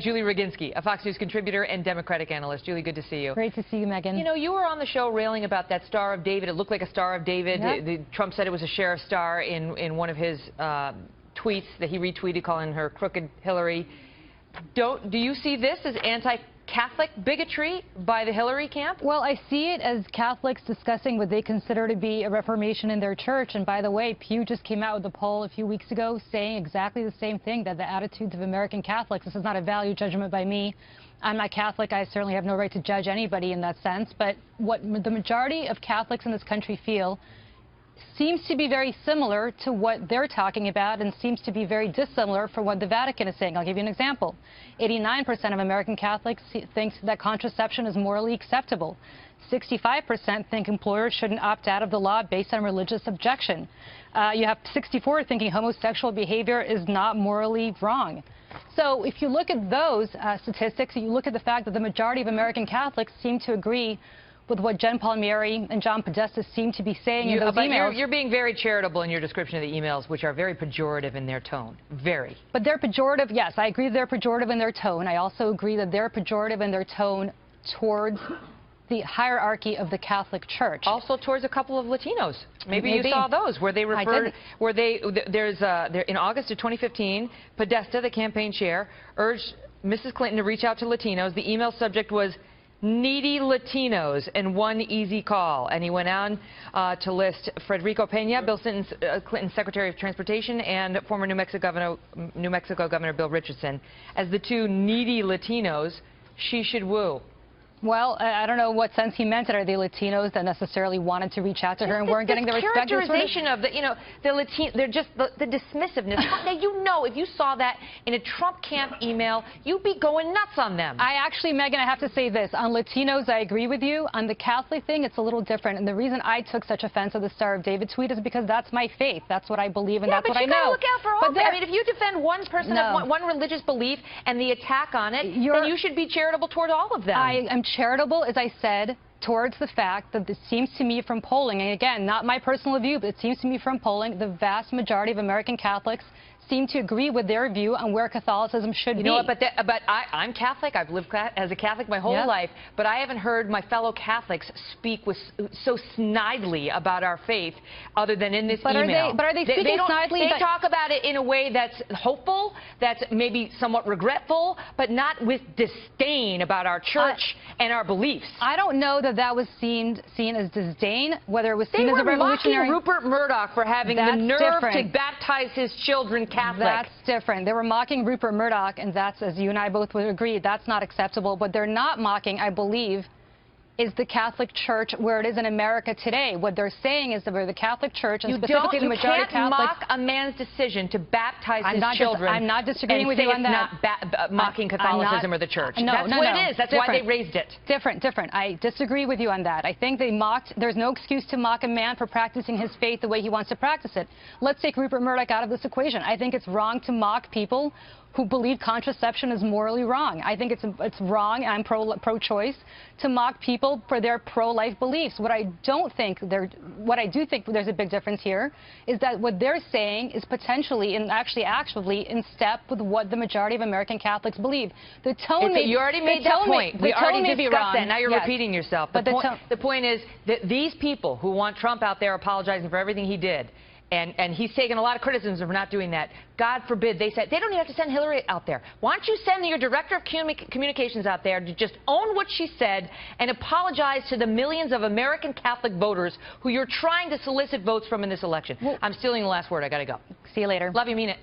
Julie Roginsky, a Fox News contributor and Democratic analyst. Julie, good to see you. Great to see you, Megan. You know, you were on the show railing about that Star of David. It looked like a Star of David. Yep. Trump said it was a sheriff star in one of his tweets that he retweeted calling her crooked Hillary. Do you see this as anti-Catholic bigotry by the Hillary camp? Well, I see it as Catholics discussing what they consider to be a reformation in their church. And by the way, Pew just came out with a poll a few weeks ago saying exactly the same thing, that the attitudes of American Catholics, this is not a value judgment by me. I'm not Catholic. I certainly have no right to judge anybody in that sense. But what the majority of Catholics in this country feel seems to be very similar to what they're talking about and seems to be very dissimilar from what the Vatican is saying. I'll give you an example. 89% of American Catholics think that contraception is morally acceptable. 65% think employers shouldn't opt out of the law based on religious objection. You have 64% thinking homosexual behavior is not morally wrong. So if you look at those statistics, you look at the fact that the majority of American Catholics seem to agree with what Jen Palmieri and John Podesta seem to be saying in those emails. You're being very charitable in your description of the emails, which are very pejorative in their tone. Very. But they're pejorative, yes. I agree they're pejorative in their tone. I also agree that they're pejorative in their tone towards the hierarchy of the Catholic Church. Also towards a couple of Latinos. Maybe you saw those where they referred, in August of 2015, Podesta, the campaign chair, urged Mrs. Clinton to reach out to Latinos. The email subject was needy Latinos and one easy call. And he went on to list Federico Pena, Bill Clinton's Secretary of Transportation, and former New Mexico Governor Bill Richardson as the two needy Latinos she should woo. Well, I don't know what sense he meant it. Are they Latinos that necessarily wanted to reach out to her and weren't getting the respect? Characterization of the, you know, they're just the dismissiveness. Now, you know, if you saw that in a Trump camp email, you'd be going nuts on them. I actually, Megan, I have to say this. On Latinos, I agree with you. On the Catholic thing, it's a little different. And the reason I took such offense of the Star of David tweet is because that's my faith. That's what I believe, and that's what I know. Yeah, but you gotta look out for all. I mean, if you defend one person of one religious belief and the attack on it, then you should be charitable toward all of them. I am charitable, as I said, towards the fact that it seems to me from polling, and again, not my personal view, but it seems to me from polling, the vast majority of American Catholics seem to agree with their view on where Catholicism should be. You know what, but I'm Catholic. I've lived as a Catholic my whole life, but I haven't heard my fellow Catholics speak so snidely about our faith other than in this email. But are they speaking snidely? They talk about it in a way that's hopeful, that's maybe somewhat regretful, but not with disdain about our church and our beliefs. I don't know that that was seen as disdain, whether it was seen as a revolutionary. They were mocking Rupert Murdoch for having the nerve to baptize his children Catholic. That's different. They were mocking Rupert Murdoch, and that's, as you and I both would agree, that's not acceptable. But they're not mocking, I believe, is the Catholic Church where it is in America today. What they're saying is that we're the Catholic Church, and specifically the majority of Catholics. You can't mock a man's decision to baptize his children. I'm not disagreeing with you on that. Not mocking Catholicism or the church. That's what it is. That's why they raised it. Different. I disagree with you on that. I think they mocked. There's no excuse to mock a man for practicing his faith the way he wants to practice it. Let's take Rupert Murdoch out of this equation. I think it's wrong to mock people who believe contraception is morally wrong. I think it's wrong, and I'm pro-choice, to mock people for their pro-life beliefs. What I do think there's a big difference here is that what they're saying is potentially and actually in step with what the majority of American Catholics believe. The tone you already made that point. We already discussed that. Now you're repeating yourself. But the point is that these people who want Trump out there apologizing for everything he did, and he's taken a lot of criticism for not doing that. God forbid, they said, they don't even have to send Hillary out there. Why don't you send your director of communications out there to just own what she said and apologize to the millions of American Catholic voters who you're trying to solicit votes from in this election? I'm stealing the last word. I got to go. See you later. Love you, mean it.